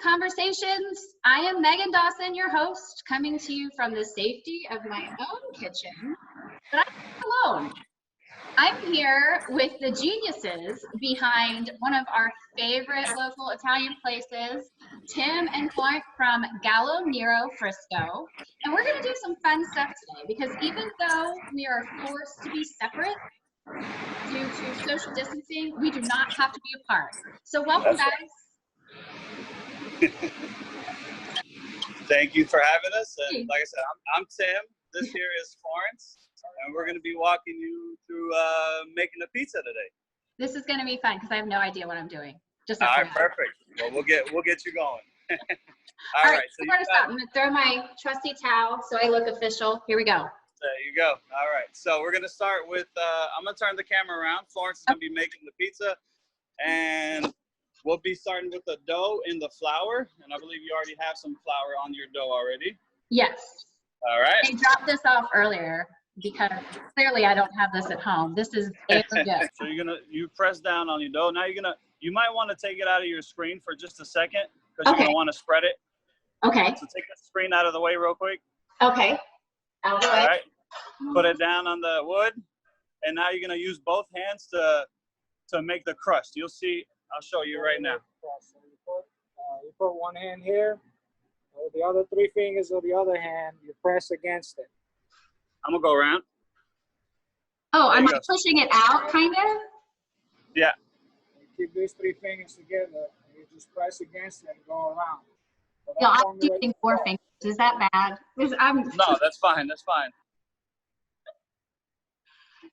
Conversations. I am Megan Dawson, your host, coming to you from the safety of my own kitchen, but I'm not alone. I'm here with the geniuses behind one of our favorite local Italian places, Tim and Florence from Gallo Nero Frisco. And we're going to do some fun stuff today because even though we are forced to be separate due to social distancing, we do not have to be apart. So welcome, guys. Thank you for having us. And like I said, I'm Tim. This here is Florence. And we're going to be walking you through making a pizza today. This is going to be fun because I have no idea what I'm doing. Just all right, perfect. Well, we'll get you going. All right. So I'm going to throw my trusty towel so I look official. Here we go. There you go. All right. So we're going to start with, I'm going to turn the camera around. Florence is going to be making the pizza. And we'll be starting with the dough and the flour. And I believe you already have some flour on your dough already. Yes. All right. I dropped this off earlier because clearly I don't have this at home. This is good. So you press down on your dough. Now you might want to take it out of your screen for just a second because you're going to want to spread it. Okay. So take the screen out of the way real quick. Okay. Out of the way. All right. Put it down on the wood. And now you're going to use both hands to make the crust. You'll see. I'll show you right now. So you put one hand here. With the other three fingers of the other hand, you press against it. I'm going to go around. Oh, I'm like pushing it out, kind of? Yeah. You keep these three fingers together, and you just press against it and go around. So no, I'm using 4 fingers. Is that bad? No, that's fine. That's fine.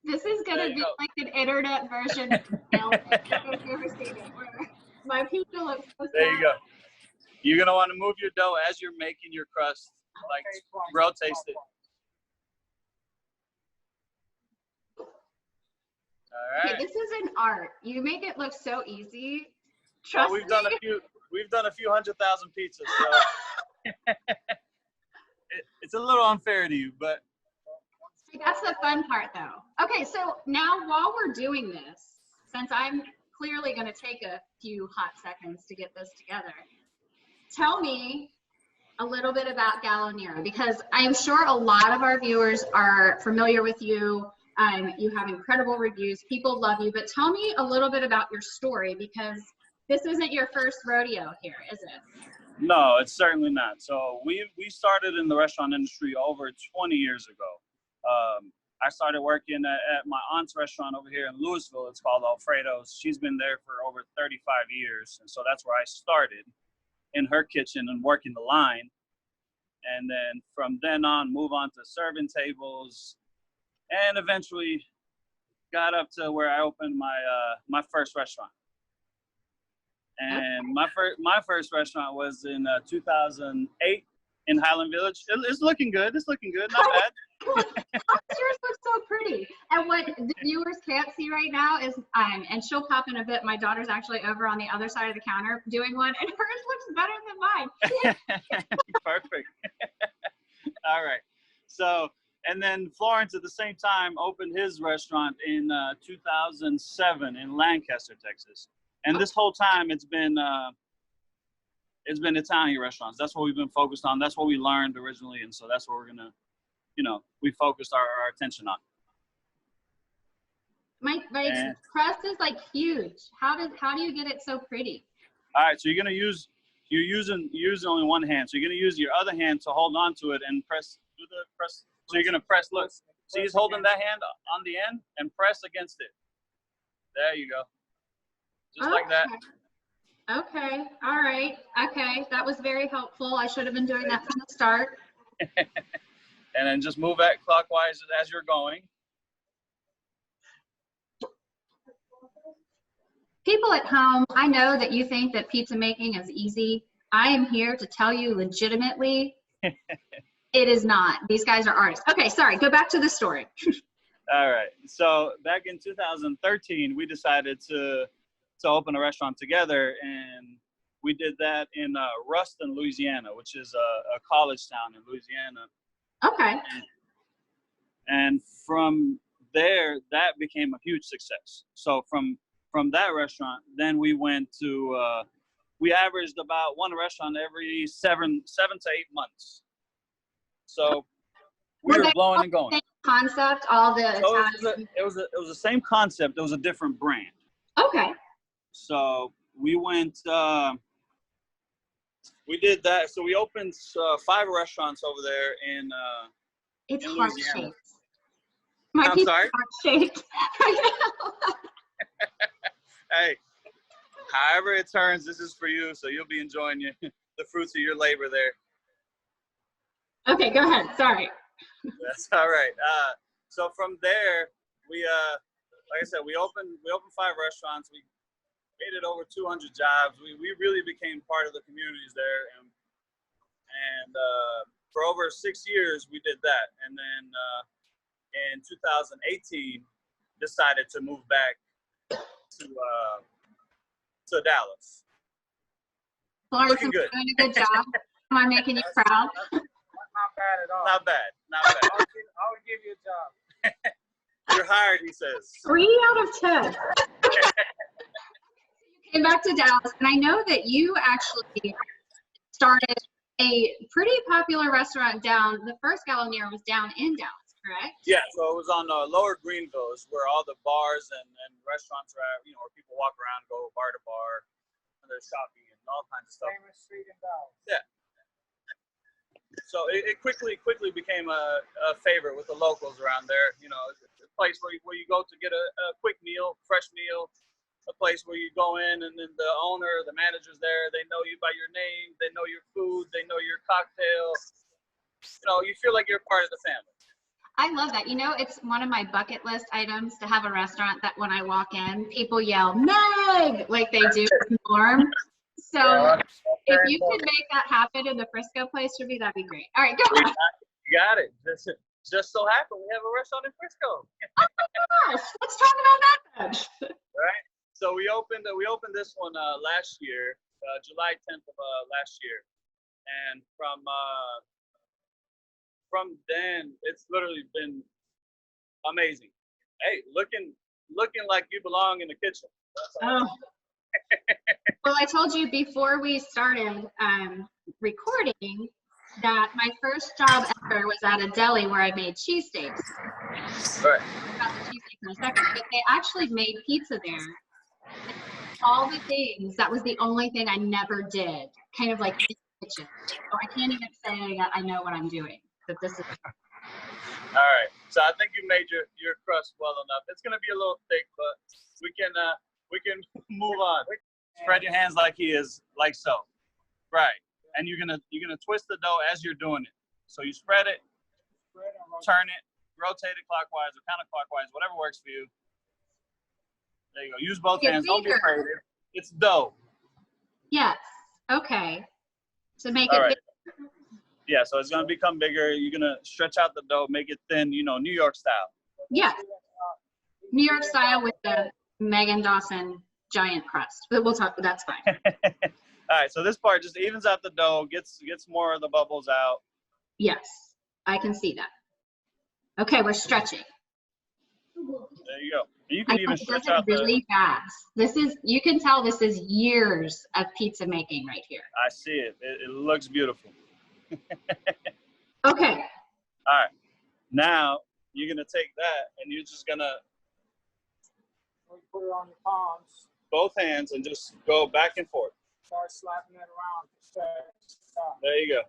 This is going to be like an internet version of I've never seen it. Where my pizza looks so There you go. You're going to want to move your dough as you're making your crust. Like, rotate it. All right. Okay, this is an art. You make it look so easy. Trust me. We've done a few 100,000 pizzas, so it's a little unfair to you, but that's the fun part, though. Okay, so now while we're doing this, since I'm clearly going to take a few hot seconds to get this together, tell me a little bit about Gallo Nero, because I'm sure a lot of our viewers are familiar with you. You have incredible reviews. People love you. But tell me a little bit about your story, because this isn't your first rodeo here, is it? No, it's certainly not. So we started in the restaurant industry over 20 years ago. I started working at my aunt's restaurant over here in Louisville. It's called Alfredo's. She's been there for over 35 years. And so that's where I started, in her kitchen and working the line. And then from then on, move on to serving tables, and eventually got up to where I opened my first restaurant. And my first restaurant was in 2008 in Highland Village. It's looking good. It's looking good. Not bad. Yours looks so pretty. And what the viewers can't see right now is, and she'll pop in a bit, my daughter's actually over on the other side of the counter doing one, and hers looks better than mine. Perfect. All right. So, and then Florence at the same time opened his restaurant in 2007 in Lancaster, Texas. And this whole time it's been Italian restaurants. That's what we've been focused on. That's what we learned originally. And so that's what we're going to, we focused our attention on. My crust is like huge. How do you get it so pretty? All right. So you're using only one hand. So you're going to use your other hand to hold on to it and press. So you're going to press, look. See, he's holding that hand on the end and press against it. There you go. Just like that. Okay. All right. Okay. That was very helpful. I should have been doing that from the start. And then just move it clockwise as you're going. People at home, I know that you think that pizza making is easy. I am here to tell you legitimately, it is not. These guys are artists. Okay, sorry. Go back to the story. All right. So back in 2013, we decided to open a restaurant together, and we did that in Ruston, Louisiana, which is a college town in Louisiana. Okay. And from there, that became a huge success. So from that restaurant, then we went to we averaged about one restaurant every seven to 8 months. So we were blowing and going. Same concept, all the So Italian. it was the same concept. It was a different brand. Okay. So we went. We did that. So we opened 5 restaurants over there in It's in heart Louisiana. shaped. My I'm pizza's sorry? heart shaped. Hey, however it turns, this is for you. So you'll be enjoying the fruits of your labor there. Okay, go ahead. Sorry. That's all right. So from there, we like I said, we opened 5 restaurants. We created over 200 jobs. We really became part of the communities there, and for over 6 years we did that. And then in 2018, decided to move back to Dallas. Florence, Looking good. doing a good job. Am I making you proud? Not bad at all. Not bad. Not bad. I would give you a job. You're hired, he says. 3 out of 10. You came back to Dallas, and I know that you actually started a pretty popular restaurant down. The first Gallo Nero was down in Dallas, correct? Yeah, so it was on Lower Greenville, is where all the bars and restaurants are at, where people walk around, go bar to bar, and there's shopping and all kinds of stuff. Famous street in Dallas. Yeah. So it quickly became a favorite with the locals around there. It's a place where you go to get a quick meal, fresh meal, a place where you go in and then the owner, the manager's there. They know you by your name. They know your food. They know your cocktail. You feel like you're part of the family. I love that. It's one of my bucket list items to have a restaurant that when I walk in, people yell, Meg, like they do with Norm. So if you could make that happen in the Frisco place for me, that'd be great. All right, go on. You got it. Just so happened we have a restaurant in Frisco. Oh my gosh, let's talk about that then. Right. So we opened this one last year, July 10th of last year, and from then it's literally been amazing. Hey, looking like you belong in the kitchen. Oh. Well, I told you before we started recording that my first job ever was at a deli where I made cheesesteaks. Right. About the cheesesteaks in a second, but they actually made pizza there. All the things, that was the only thing I never did, kind of like in the kitchen. So I can't even say that I know what I'm doing. That this is. All right. So I think you made your crust well enough. It's gonna be a little thick, but we can move on. Spread your hands like he is, like so. Right. And you're gonna twist the dough as you're doing it. So you spread it, turn it, rotate it clockwise or counterclockwise, whatever works for you. There you go. Use both hands. Don't be afraid. It's dough. Yes. Okay. To make All it right. bigger. Yeah, so it's gonna become bigger. You're gonna stretch out the dough, make it thin, New York style. Yeah. New York style with the Megan Dawson giant crust. But we'll talk, that's fine. All right, so this part just evens out the dough, gets more of the bubbles out. Yes, I can see that. Okay, we're stretching. There you go. You can even stretch out really fast. You can tell this is years of pizza making right here. I see it. It looks beautiful. Okay. All right. Now you're gonna take that and you're just gonna put it on your palms. Both hands and just go back and forth. Start slapping it around. Stop. There you go.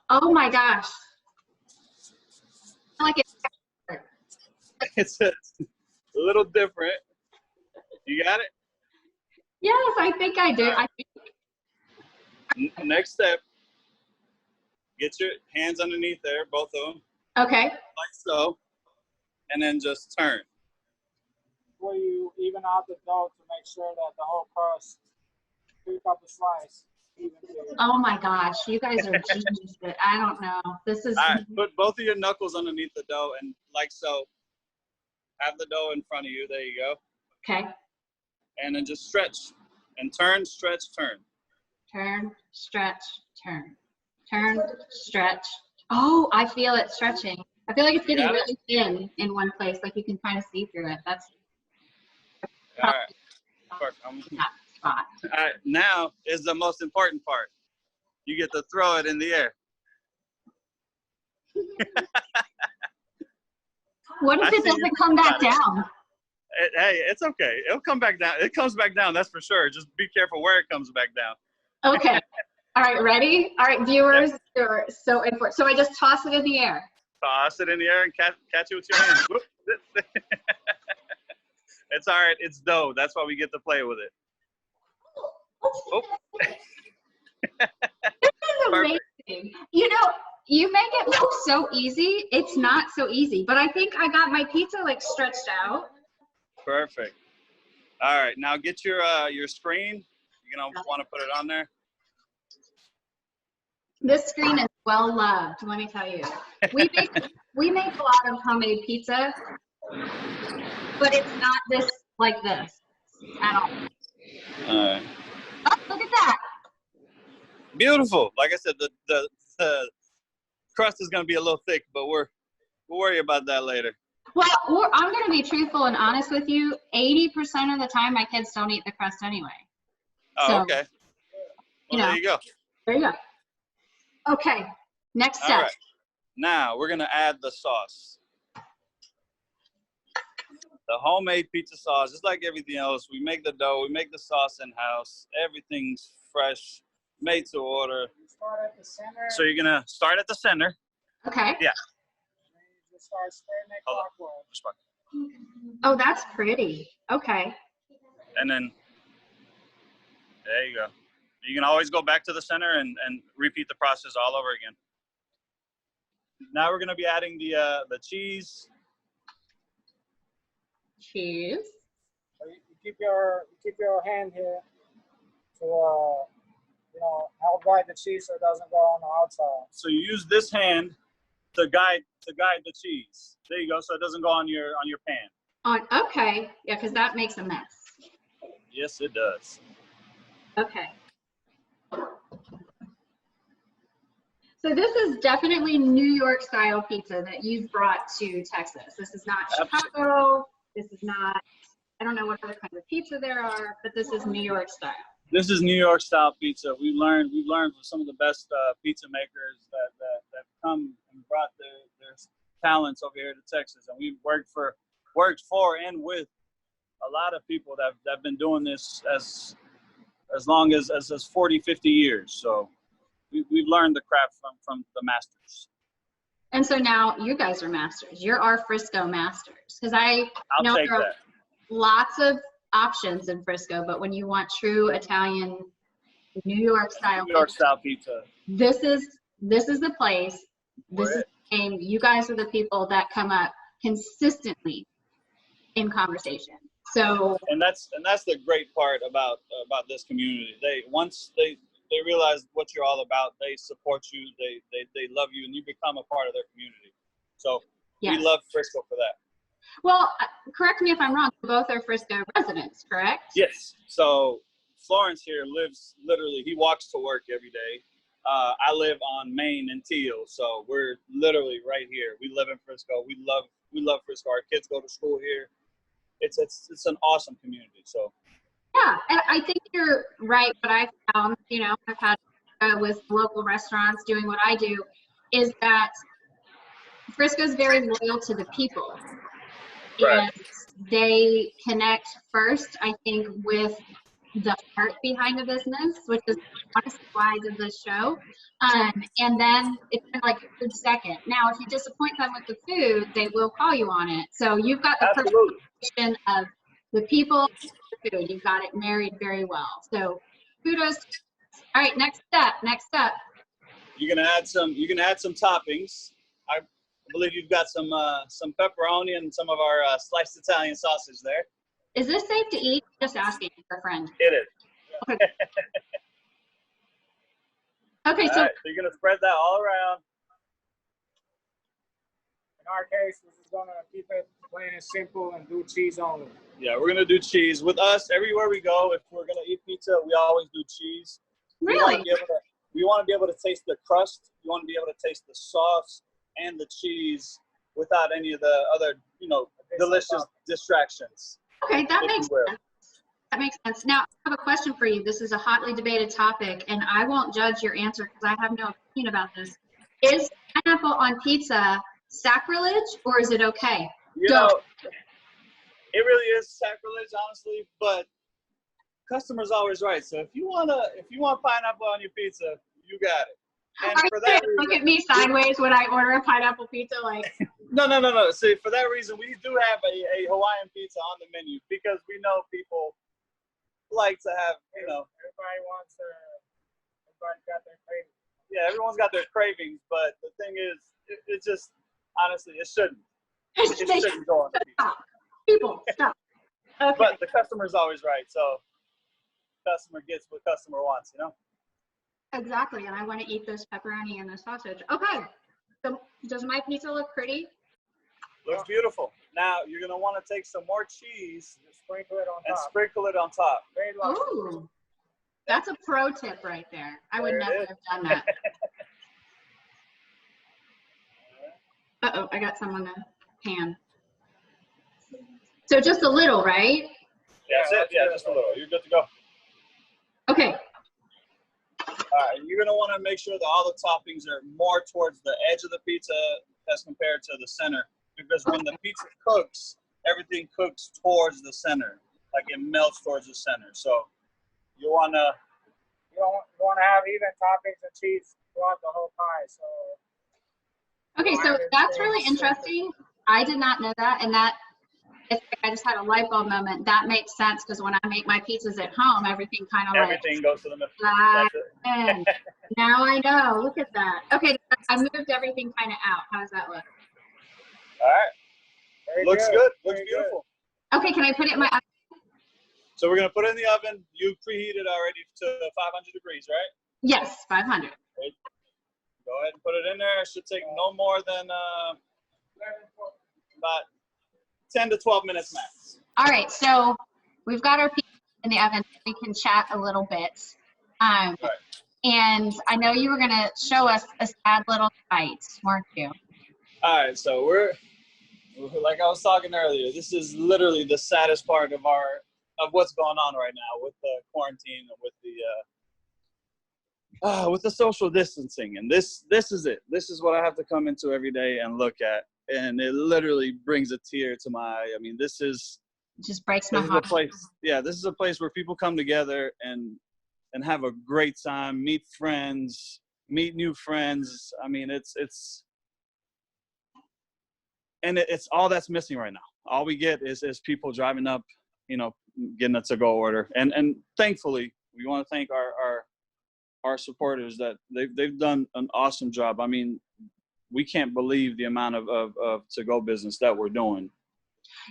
Oh my gosh. I like it. It's a little different. You got it? Yes, I think I do. Next step. Get your hands underneath there, both of them. Okay. Like so. And then just turn. Before you even out the dough to make sure that the whole crust, pick up a slice. Oh my gosh, you guys are geniuses. I don't know. This is. All right, put both of your knuckles underneath the dough and like so. Have the dough in front of you. There you go. Okay. And then just stretch and turn, stretch, turn. Turn, stretch, turn. Turn, stretch. Oh, I feel it stretching. I feel like it's getting really thin in one place, like you can kind of see through it. That's. All right. Perfect. spot. All right, now is the most important part. You get to throw it in the air. What if it doesn't come back down? Hey, it's okay. It'll come back down. It comes back down, that's for sure. Just be careful where it comes back down. Okay. All right, ready? All right, viewers, you're so important. So I just toss it in the air. Toss it in the air and catch it with your hands. Whoop. It's all right. It's dough. That's why we get to play with it. Oh. This is amazing. You know, you make it look so easy. It's not so easy, but I think I got my pizza like stretched out. Perfect. All right, now get your screen. You're gonna want to put it on there. This screen is well loved, let me tell you. We make a lot of homemade pizza, but it's not this like this at all. All right. Oh, look at that. Beautiful. Like I said, the crust is gonna be a little thick, but we'll worry about that later. Well, I'm gonna be truthful and honest with you. 80% of the time, my kids don't eat the crust anyway. Oh, so, okay. Well, there you go. There you go. Okay, next step. All right. Now we're gonna add the sauce. The homemade pizza sauce, just like everything else. We make the dough, we make the sauce in-house. Everything's fresh, made to order. Start at the center. So you're gonna start at the center. Okay. Yeah. You just start spreading it clockwise. Oh, that's pretty. Okay. And then, there you go. You can always go back to the center and repeat the process all over again. Now we're gonna be adding the cheese. Cheese. So you keep your hand here to help guide the cheese so it doesn't go on the outside. So you use this hand to guide the cheese. There you go. So it doesn't go on your pan. Okay. Yeah, because that makes a mess. Yes, it does. Okay. So this is definitely New York style pizza that you've brought to Texas. This is not Chicago. This is not, I don't know what other kinds of pizza there are, but this is New York style. This is New York style pizza. We've learned from some of the best pizza makers that come and brought their talents over here to Texas, and we've worked for and with a lot of people that have been doing this as long as 40, 50 years. So we've learned the craft from the masters. And so now you guys are masters. You're our Frisco masters. Because I'll know take there are that. lots of options in Frisco, but when you want true Italian, New York style pizza, this is the place. This is the game. You guys are the people that come up consistently in conversation. So and that's the great part about this community. Once they realize what you're all about, they support you, they love you, and you become a part of their community. So yes. We love Frisco for that. Well, correct me if I'm wrong, both are Frisco residents, correct? Yes. So Florence here lives literally, he walks to work every day. I live on Main and Teal, so we're literally right here. We live in Frisco. We love Frisco. Our kids go to school here. It's an awesome community. So yeah, and I think you're right. What I found, I've had with local restaurants doing what I do, is that Frisco's very loyal to the people. Right. And they connect first, I think, with the heart behind the business, which is honestly why I did this show. And then it's kind of like food second. Now, if you disappoint them with the food, they will call you on it. So you've got the perfect combination of the people and the food. You've got it married very well. So kudos. All right, next step. You can add some toppings. I believe you've got some pepperoni and some of our sliced Italian sausage there. Is this safe to eat? Just asking for a friend. It is. Okay. Okay, so you're gonna spread that all around. In our case, we're just gonna keep it plain and simple and do cheese only. Yeah, we're gonna do cheese. With us, everywhere we go, if we're gonna eat pizza, we always do cheese. really? We want to be able to taste the crust. We want to be able to taste the sauce and the cheese without any of the other, delicious distractions. Okay, that makes sense. That makes sense. Now, I have a question for you. This is a hotly debated topic, and I won't judge your answer because I have no opinion about this. Is pineapple on pizza sacrilege, or is it okay? You know, it really is sacrilege, honestly, but customer's always right. So if you want pineapple on your pizza, you got it. And Are for you that gonna look reason, at me sideways when I order a pineapple pizza? Like, no. See, for that reason, we do have a Hawaiian pizza on the menu because we know people like to have, everybody's got their cravings. Yeah, everyone's got their cravings, but the thing is, it just, honestly, it shouldn't. It shouldn't go on the pizza. People, stop. Okay. But the customer's always right, so customer gets what customer wants, Exactly, and I want to eat this pepperoni and the sausage. Okay, so does my pizza look pretty? Looks beautiful. Now, you're going to want to take some more cheese Sprinkle it on and top. sprinkle it on top. Very low. Ooh, that's a pro tip right there. I would never have done that. Uh-oh, I got some on the pan. So just a little, right? That's it. Yeah, just a little. You're good to go. Okay. All right, you're gonna want to make sure that all the toppings are more towards the edge of the pizza as compared to the center, because when the pizza cooks, everything cooks towards the center, like it melts towards the center. So you wanna have even toppings and cheese throughout the whole pie. So Okay, so that's really interesting. I did not know that, and that it's like I just had a light bulb moment. That makes sense because when I make my pizzas at home, everything kind of everything goes to the middle. and now I know. Look at that. Okay, I moved everything kind of out. How does that look? All right. very Looks good. Looks Very beautiful. Okay, can I put it in my oven? So we're gonna put it in the oven. You preheated already to 500 degrees, right? Yes, 500. Great. Go ahead and put it in there. It should take no more than about 10 to 12 minutes max. All right, so we've got our pizza in the oven. We can chat a little bit. Right. And I know you were going to show us a sad little fight, weren't you? All right, so we're like I was talking earlier. This is literally the saddest part of what's going on right now with the quarantine and with the social distancing. And this is it. This is what I have to come into every day and look at. And it literally brings a tear to my eye. I mean, this is It just breaks my heart. this is a place where people come together and have a great time, meet friends, meet new friends. I mean, it's all that's missing right now. All we get is people driving up, getting a to-go order. And thankfully, we want to thank our supporters that they've done an awesome job. I mean, we can't believe the amount of to-go business that we're doing.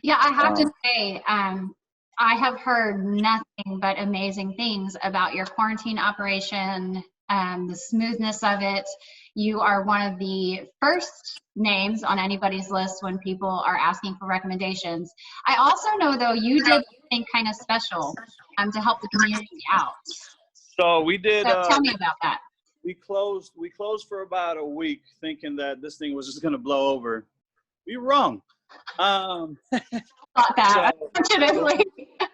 Yeah, I have to say, I have heard nothing but amazing things about your quarantine operation, the smoothness of it. You are one of the first names on anybody's list when people are asking for recommendations. I also know, though, you did something kind of special to help the community out. So we did. So tell me about that. We closed for about a week thinking that this thing was just going to blow over. We were wrong. Thought that, unfortunately.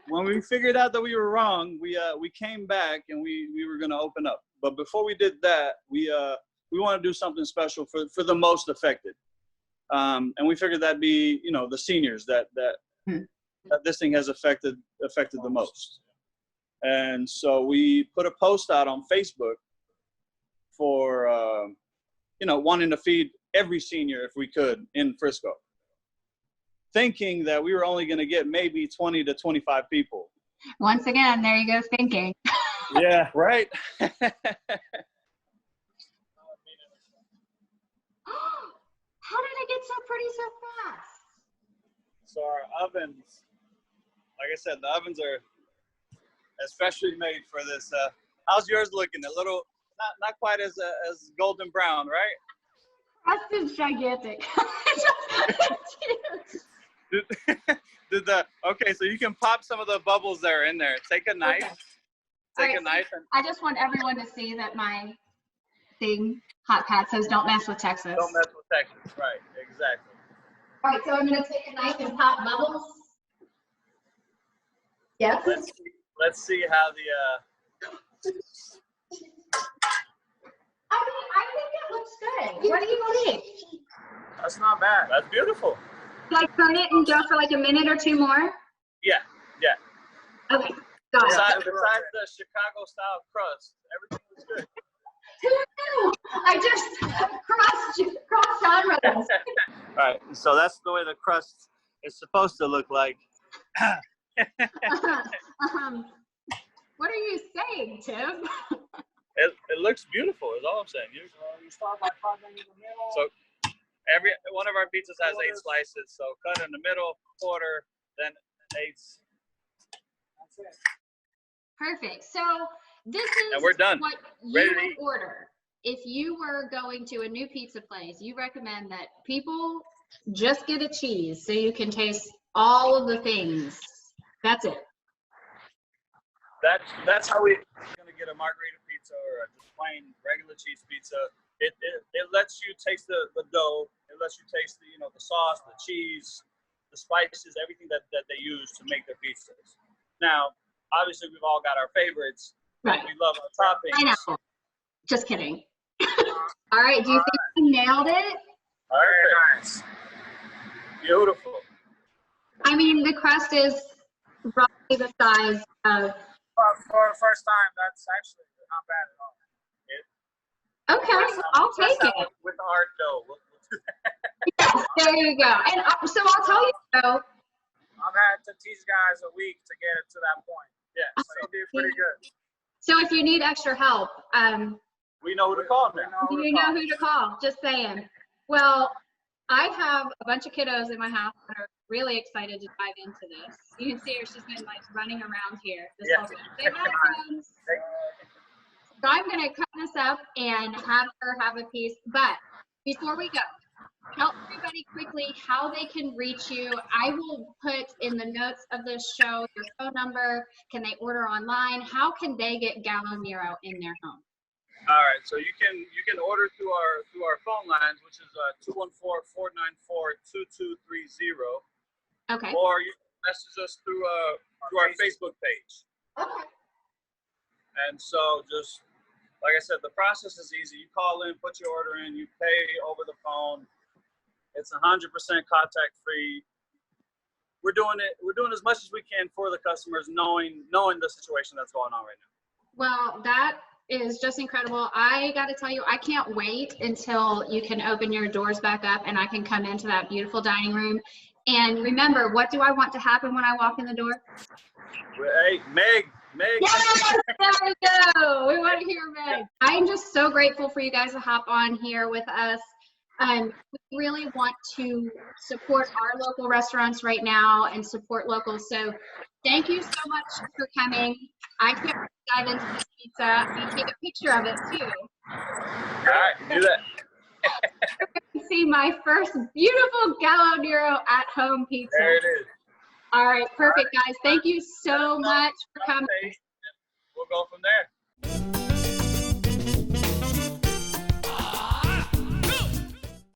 When we figured out that we were wrong, we came back and we were going to open up. But before we did that, we want to do something special for the most affected. And we figured that'd be, the seniors that this thing has affected the most. And so we put a post out on Facebook for, wanting to feed every senior if we could in Frisco, thinking that we were only going to get maybe 20 to 25 people. Once again, there you go, thinking. Yeah, right. How did it get so pretty so fast? So our ovens, like I said, the ovens are especially made for this. How's yours looking? A little, not quite as golden brown, right? That's just gigantic. Okay, so you can pop some of the bubbles that are in there. Take a knife. Okay. Take a knife. I just want everyone to see that my thing, hot pad, says don't mess with Texas. Don't mess with Texas, right, exactly. All right, so I'm going to take a knife and pop bubbles. Yes? let's see how the. I think it looks good. What do you think? That's not bad. That's beautiful. Should I turn it and go for like a minute or two more? Yeah. Okay, got it. Besides the Chicago style crust, everything was good. I just crossed genres. All right, so that's the way the crust is supposed to look like. What are you saying, Tim? It looks beautiful. Is all I'm saying. You start by cutting in the middle. So every one of our pizzas has 8 slices. So cut in the middle, quarter, then 8s. That's it. Perfect. So this is And we're done. what you Ready to would eat. order. If you were going to a new pizza place, you recommend that people just get a cheese so you can taste all of the things. That's it. That's how we're gonna get a margarita pizza or a just plain regular cheese pizza. It lets you taste the dough. It lets you taste the the sauce, the cheese, the spices, everything that they use to make their pizzas. Now, obviously, we've all got our favorites. Right. We love our toppings. Pineapple. Just kidding. All right. Do you think you nailed it? Very nice. Beautiful. I mean, the crust is roughly the size of. For the first time, that's actually not bad at all. Okay, I'll take it. With our dough. Yes, there you go. And so I'll tell you though. I've had to teach guys a week to get it to that point. Yeah, So you did pretty good. So if you need extra help, we know who to call now. you know who to call. Just saying. Well, I have a bunch of kiddos in my house that are really excited to dive into this. You can see her; she's been like running around here. This whole time. Say hi, friends. So I'm gonna cut this up and have her have a piece. But before we go, tell everybody quickly how they can reach you. I will put in the notes of this show your phone number. Can they order online? How can they get Gallo Nero in their home? All right, so you can order through our phone lines, which is 214-494-2230. Okay. Or you can message us through our Facebook page. Okay. And so just like I said, the process is easy. You call in, put your order in, you pay over the phone. It's 100% contact free. We're doing as much as we can for the customers, knowing the situation that's going on right now. Well, that is just incredible. I got to tell you, I can't wait until you can open your doors back up and I can come into that beautiful dining room. And remember, what do I want to happen when I walk in the door? Hey, Meg. Yes, there we go. We want to hear Meg. I'm just so grateful for you guys to hop on here with us. We really want to support our local restaurants right now and support locals. So thank you so much for coming. I can't wait to dive into this pizza and take a picture of it too. All right, do that. You can see my first beautiful Gallo Nero at home pizza. There it is. All right, perfect, guys. Thank you so much for coming. We'll go from there.